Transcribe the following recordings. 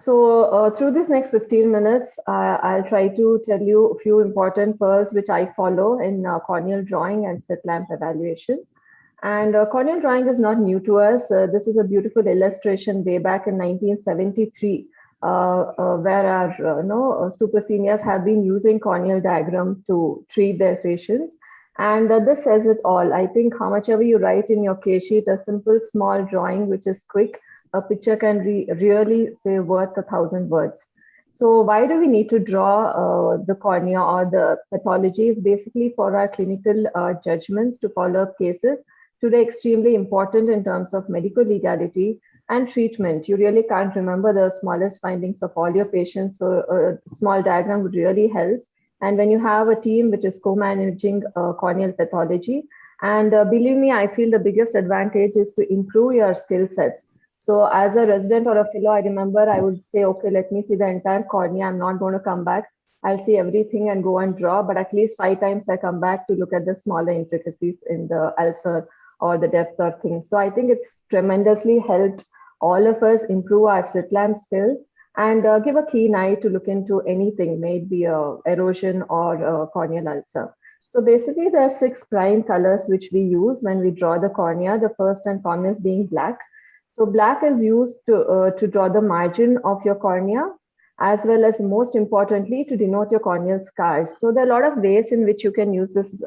Through this next 15 minutes, I'll try to tell you a few important pearls which I follow in corneal drawing and slit lamp evaluation. And corneal drawing is not new to us. This is a beautiful illustration way back in 1973, where our super seniors have been using corneal diagram to treat their patients. And this says it all. I think how much ever you write in your case sheet, a simple small drawing which is quick, a picture can really say worth 1,000 words. So why do we need to draw the cornea or the pathologies? Basically for our clinical judgments to follow up cases. Today, extremely important in terms of medical legality and treatment. You really can't remember the smallest findings of all your patients, so a small diagram would really help. And when you have a team which is co-managing corneal pathology, and believe me, I feel the biggest advantage is to improve your skill sets. So as a resident or a fellow, I remember I would say, okay, let me see the entire cornea. I'm not going to come back. I'll see everything and go and draw, but at least 5 times I come back to look at the smaller intricacies in the ulcer or the depth or things. So I think it's tremendously helped all of us improve our slit lamp skills and give a keen eye to look into anything, may it be erosion or corneal ulcer. So basically there are 6 prime colors which we use when we draw the cornea. The first and commonest being black. So black is used to draw the margin of your cornea, as well as most importantly to denote your corneal scars. So there are a lot of ways in which you can use this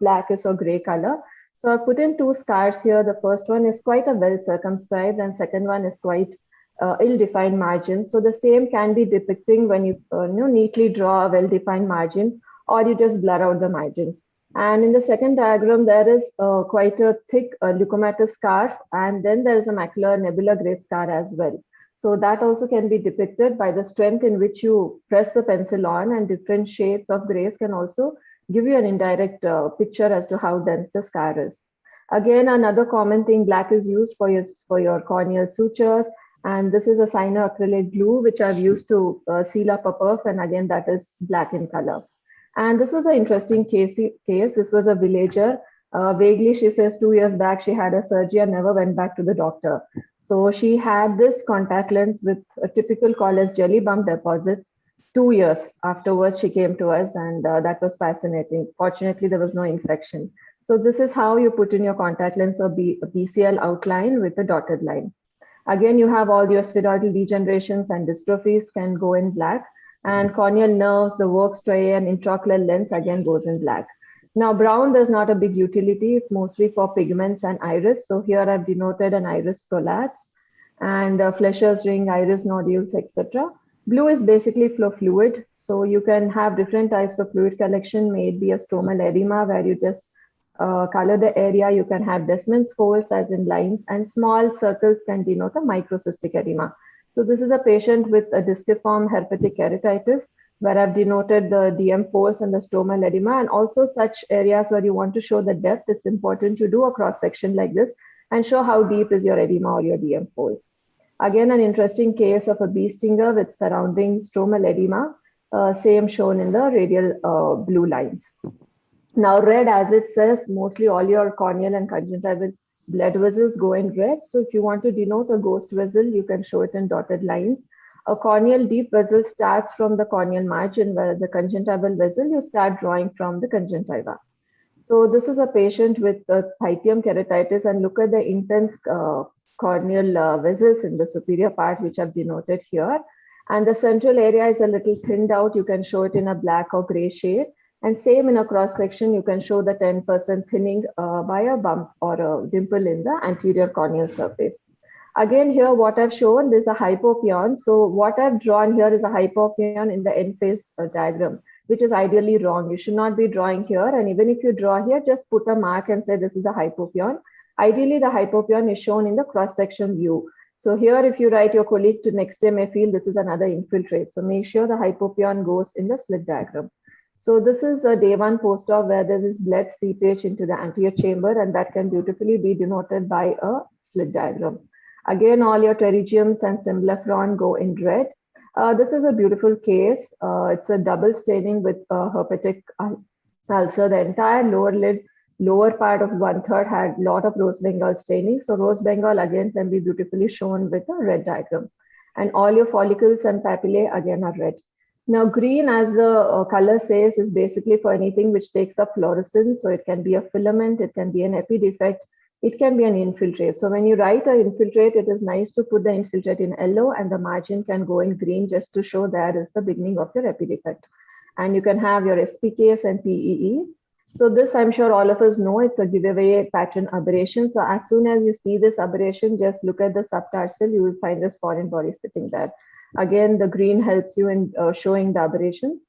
blackish or gray color. So I put in 2 scars here. The first one is quite a well circumscribed and second one is quite ill-defined margin. So the same can be depicting when you neatly draw a well-defined margin or you just blur out the margins. And in the second diagram, there is quite a thick leukomatous scar, and then there is a macular nebular gray scar as well. So that also can be depicted by the strength in which you press the pencil on, and different shades of grays can also give you an indirect picture as to how dense the scar is. Again, another common thing, black is used for your corneal sutures, and this is a cyanoacrylate glue which I've used to seal up a perf, and again that is black in color. And this was an interesting case. This was a villager. Vaguely, she says 2 years back she had a surgery and never went back to the doctor. So she had this contact lens with a typical called as jelly bump deposits. 2 years afterwards, she came to us, and that was fascinating. Fortunately, there was no infection. So this is how you put in your contact lens or BCL outline with a dotted line. Again, you have all your spheroidal degenerations and dystrophies can go in black, and corneal nerves, the work striae and intraocular lens again goes in black. Now, brown, there's not a big utility. It's mostly for pigments and iris. So here I've denoted an iris prolapse and Flesher's ring, iris nodules, etc. Blue is basically flow fluid. So you can have different types of fluid collection, may it be a stromal edema where you just color the area. You can have Descemet's folds as in lines, and small circles can denote a microcystic edema. So this is a patient with a disciform herpetic keratitis where I've denoted the DM folds and the stromal edema, and also such areas where you want to show the depth. It's important to do a cross section like this and show how deep is your edema or your DM folds. Again, an interesting case of a bee stinger with surrounding stromal edema, same shown in the radial blue lines. Now, red, as it says, mostly all your corneal and conjunctival blood vessels go in red. So if you want to denote a ghost vessel, you can show it in dotted lines. A corneal deep vessel starts from the corneal margin, whereas a conjunctival vessel, you start drawing from the conjunctiva. So this is a patient with pythium keratitis, and look at the intense corneal vessels in the superior part, which I've denoted here. And the central area is a little thinned out. You can show it in a black or gray shade. And same in a cross section, you can show the 10% thinning by a bump or a dimple in the anterior corneal surface. Again, here what I've shown is a hypopyon. So what I've drawn here is a hypopyon in the end phase diagram, which is ideally wrong. You should not be drawing here. And even if you draw here, just put a mark and say this is a hypopyon. Ideally, the hypopyon is shown in the cross section view. So here, if you write your colleague to next day may feel this is another infiltrate. So make sure the hypopyon goes in the slit diagram. So this is a day 1 post-op where there is blood seepage into the anterior chamber, and that can beautifully be denoted by a slit diagram. Again, all your pterygioms and symblepharon go in red. This is a beautiful case. It's a double staining with herpetic ulcer. The entire lower lid, lower part of 1/3 had a lot of rose bengal staining. So rose bengal again can be beautifully shown with a red diagram. and all your follicles and papillae again are red. Now, green, as the color says, is basically for anything which takes up fluorescence. So it can be a filament, it can be an epidefect, it can be an infiltrate. So when you write an infiltrate, it is nice to put the infiltrate in yellow and the margin can go in green just to show that is the beginning of your epidefect. And you can have your SPKs and PEE. So this, I'm sure all of us know, it's a giveaway pattern aberration. So as soon as you see this aberration, just look at the subtarsal, you will find this foreign body sitting there. Again, the green helps you in showing the aberrations.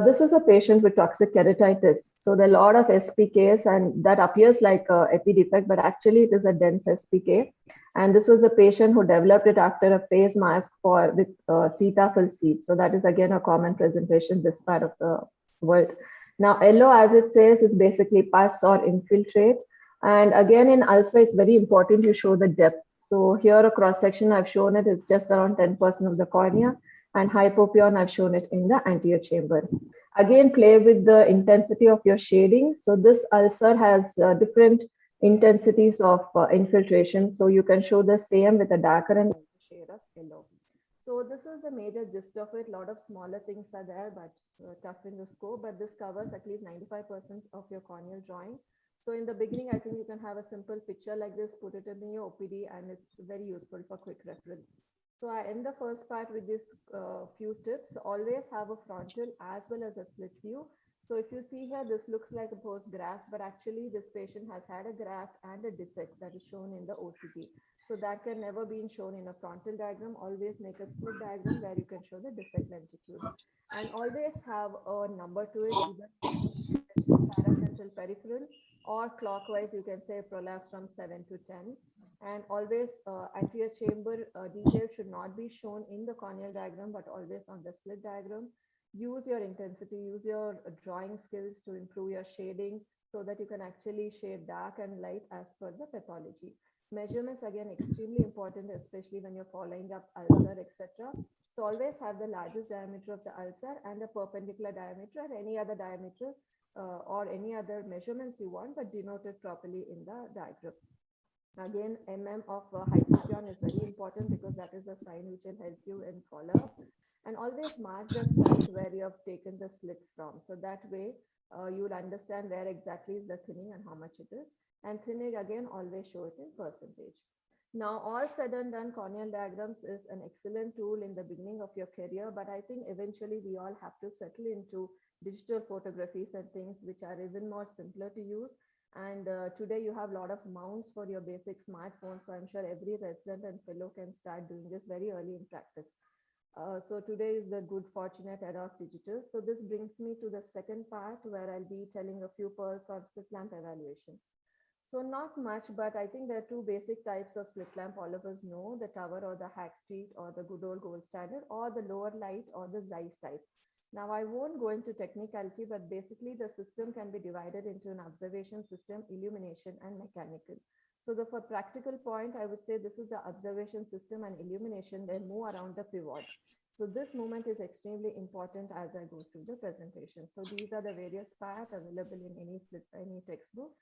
This is a patient with toxic keratitis. So there are a lot of SPKs and that appears like a epidefect, but actually it is a dense SPK. And this was a patient who developed it after a face mask with Sitafal seeds. So that is again a common presentation this part of the world. Now, yellow, as it says, is basically pus or infiltrate. And again, in ulcer, it's very important you show the depth. So here a cross section I've shown it is just around 10% of the cornea, and hypopyon I've shown it in the anterior chamber. Again, play with the intensity of your shading. So this ulcer has different intensities of infiltration. So you can show the same with a darker and lighter shade of yellow. So this is the major gist of it. A lot of smaller things are there, but tough in the scope. But this covers at least 95% of your corneal drawing. So in the beginning, I think you can have a simple picture like this, put it in your OPD, and it's very useful for quick reference. So I end the first part with this few tips. Always have a frontal as well as a slit view. So if you see here, this looks like a post graft, but actually this patient has had a graft and a dissect that is shown in the OCT. So that can never be shown in a frontal diagram. Always make a slit diagram where you can show the dissect longitude. And always have a number to it, either paracentral peripheral or clockwise, you can say prolapse from 7 to 10. And always anterior chamber details should not be shown in the corneal diagram, but always on the slit diagram. Use your intensity, use your drawing skills to improve your shading so that you can actually shade dark and light as per the pathology. Measurements, again, extremely important, especially when you're following up ulcer, etc. So always have the largest diameter of the ulcer and the perpendicular diameter or any other diameter or any other measurements you want, but denoted properly in the diagram. Again, of hypopyon is very important because that is a sign which will help you in follow-up. And always mark the site where you have taken the slit from. So that way you'll understand where exactly is the thinning and how much it is. And thinning, again, always show it in percentage. Now, all said and done, corneal diagrams is an excellent tool in the beginning of your career, but I think eventually we all have to settle into digital photographies and things which are even more simpler to use. And today you have a lot of mounts for your basic smartphones. So I'm sure every resident and fellow can start doing this very early in practice. So today is the good fortunate era of digital. So this brings me to the second part where I'll be telling a few pearls on slit lamp evaluation. So not much, but I think there are two basic types of slit lamp all of us know, the tower or the hack street or the good old gold standard or the lower light or the Zeiss type. Now I won't go into technicality, but basically the system can be divided into an observation system, illumination and mechanical. So for practical point, I would say this is the observation system and illumination, then move around the pivot. So this moment is extremely important as I go through the presentation. So these are the various parts available in any textbook.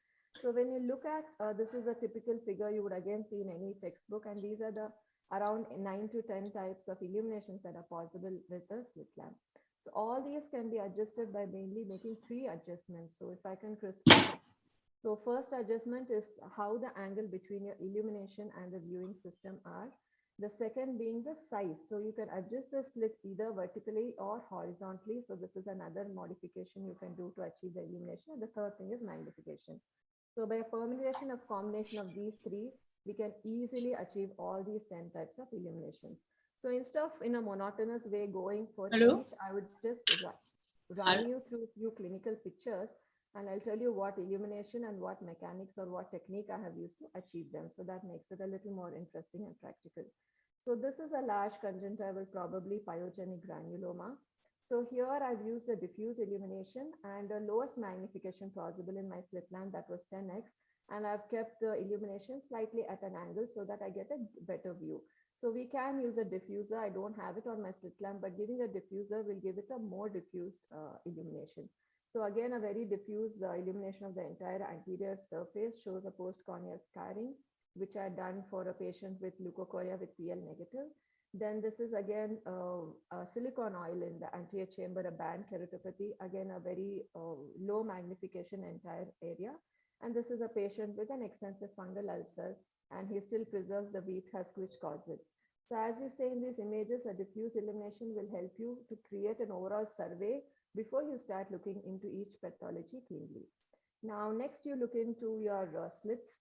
So when you look at, this is a typical figure you would again see in any textbook, and these are the around 9 to 10 types of illuminations that are possible with a slit lamp. So all these can be adjusted by mainly making three adjustments. So if I can crisply, so first adjustment is how the angle between your illumination and the viewing system are. The second being the size. So you can adjust the slit either vertically or horizontally. So this is another modification you can do to achieve the illumination. And the third thing is magnification. So by a combination of these three, we can easily achieve all these 10 types of illuminations. So instead of in a monotonous way going for each, I would just run you through a few clinical pictures and I'll tell you what illumination and what mechanics or what technique I have used to achieve them. So that makes it a little more interesting and practical. So this is a large conjunctival, probably pyogenic granuloma. So here I've used a diffuse illumination and the lowest magnification possible in my slit lamp, that was 10x. And I've kept the illumination slightly at an angle so that I get a better view. So we can use a diffuser. I don't have it on my slit lamp, but giving a diffuser will give it a more diffused illumination. So again, a very diffuse illumination of the entire anterior surface shows a postcorneal scarring, which I done for a patient with leukocoria with PL negative. Then this is again silicone oil in the anterior chamber, a band keratopathy, again a very low magnification entire area. And this is a patient with an extensive fungal ulcer, and he still preserves the wheat husk which caused it. So as you say in these images, a diffuse illumination will help you to create an overall survey before you start looking into each pathology cleanly. Now, next you look into your slits.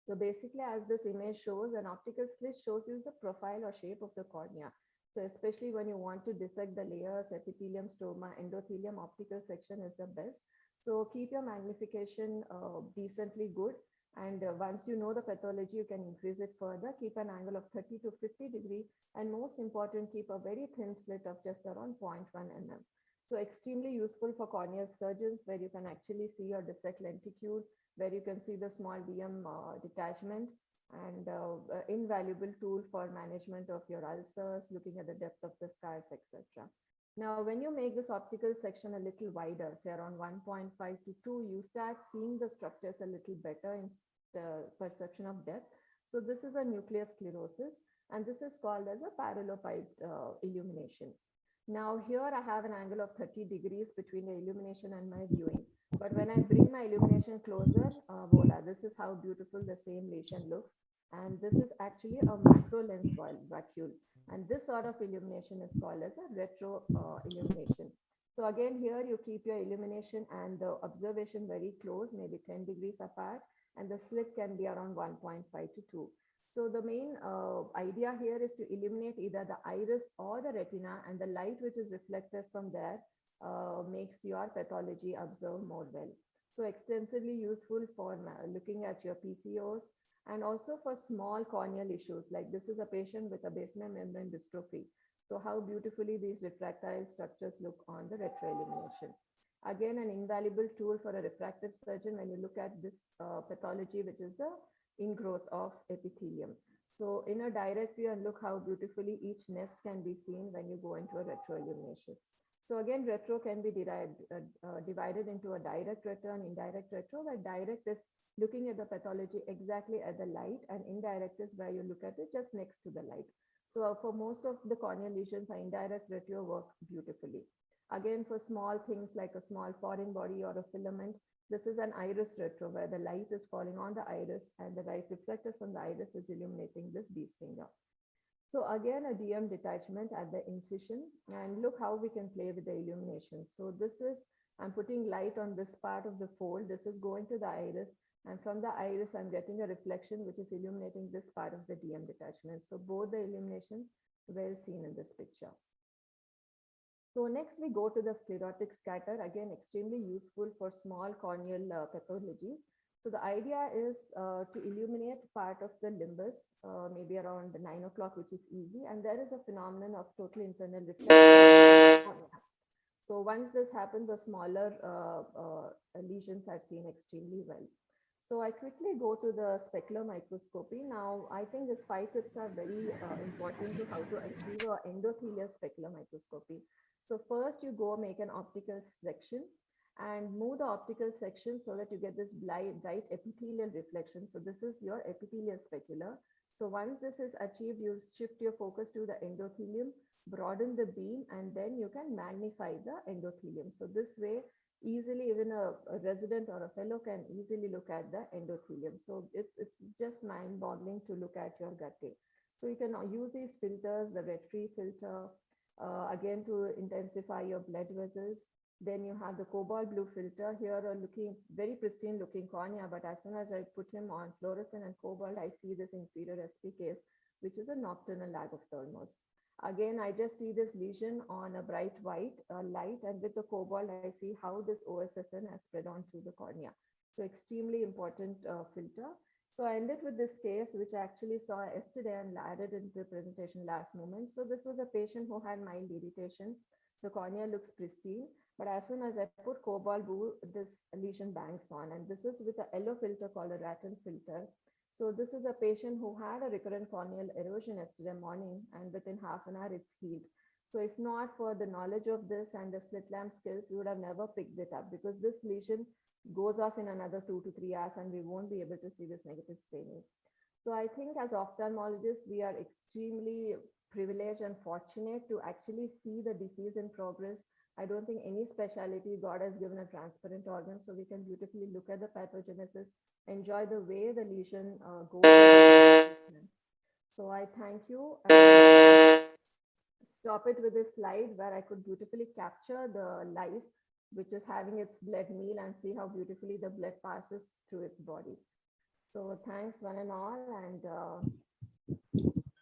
So basically, as this image shows, an optical slit shows you the profile or shape of the cornea. So especially when you want to dissect the layers, epithelium, stroma, endothelium, optical section is the best. So keep your magnification decently good. And once you know the pathology, you can increase it further. Keep an angle of 30 to 50 degree. And most important, keep a very thin slit of just around 0.1 mm. So extremely useful for corneal surgeons where you can actually see or dissect lenticule, where you can see the small DM detachment, and invaluable tool for management of your ulcers, looking at the depth of the scars, etc. Now, when you make this optical section a little wider, say around 1.5 to 2, you start seeing the structures a little better in the perception of depth. So this is a nuclear sclerosis, and this is called as a parallelopiped illumination. Now here I have an angle of 30 degrees between the illumination and my viewing. But when I bring my illumination closer, voila, this is how beautiful the same lesion looks. And this is actually a macro lens vacuole. And this sort of illumination is called as a retro illumination. So again, here you keep your illumination and the observation very close, maybe 10 degrees apart, and the slit can be around 1.5 to 2. So the main idea here is to illuminate either the iris or the retina, and the light which is reflected from there makes your pathology observe more well. So extensively useful for looking at your PCOs, and also for small corneal issues, like this is a patient with a basement membrane dystrophy. So how beautifully these refractile structures look on the retroillumination. Again, an invaluable tool for a refractive surgeon when you look at this pathology, which is the ingrowth of epithelium. So in a direct view, and look how beautifully each nest can be seen when you go into a retroillumination. So again, retro can be divided into a direct retro and indirect retro, where direct is looking at the pathology exactly at the light, and indirect is where you look at it just next to the light. So for most of the corneal lesions, indirect retro work beautifully. Again, for small things like a small foreign body or a filament, this is an iris retro where the light is falling on the iris and the light reflected from the iris is illuminating this bee stinger. So again, a DM detachment at the incision, and look how we can play with the illumination. So this is, I'm putting light on this part of the fold. This is going to the iris, and from the iris, I'm getting a reflection which is illuminating this part of the DM detachment. So both the illuminations well seen in this picture. So next we go to the sclerotic scatter, again extremely useful for small corneal pathologies. So the idea is to illuminate part of the limbus, maybe around 9 o'clock, which is easy. And there is a phenomenon of total internal reflection. So once this happens, the smaller lesions are seen extremely well. So I quickly go to the specular microscopy. Now, I think these 5 tips are very important to how to achieve an endothelial specular microscopy. So first you go make an optical section and move the optical section so that you get this bright epithelial reflection. So this is your epithelial specular. So once this is achieved, you shift your focus to the endothelium, broaden the beam, and then you can magnify the endothelium. So this way, easily even a resident or a fellow can easily look at the endothelium. So it's just mind-boggling to look at your Gutay. So you can use these filters, the red-free filter, again to intensify your blood vessels. Then you have the cobalt blue filter here, looking very pristine looking cornea, but as soon as I put him on fluorescent and cobalt, I see this inferior SP case, which is a nocturnal lag of thermos. Again, I just see this lesion on a bright white light, and with the cobalt, I see how this OSSN has spread onto the cornea. So extremely important filter. So I ended with this case, which I actually saw yesterday and added into the presentation last moment. So this was a patient who had mild irritation. The cornea looks pristine, but as soon as I put cobalt blue, this lesion banks on, and this is with a yellow filter called a Ratten filter. So this is a patient who had a recurrent corneal erosion yesterday morning, and within half an hour it's healed. So if not for the knowledge of this and the slit lamp skills, you would have never picked it up, because this lesion goes off in another 2 to 3 hours and we won't be able to see this negative staining. So I think as ophthalmologists, we are extremely privileged and fortunate to actually see the disease in progress. I don't think any specialty God has given a transparent organ, so we can beautifully look at the pathogenesis, enjoy the way the lesion goes. So I thank you. And stop it with this slide where I could beautifully capture the lice, which is having its blood meal, and see how beautifully the blood passes through its body. So thanks one and all, and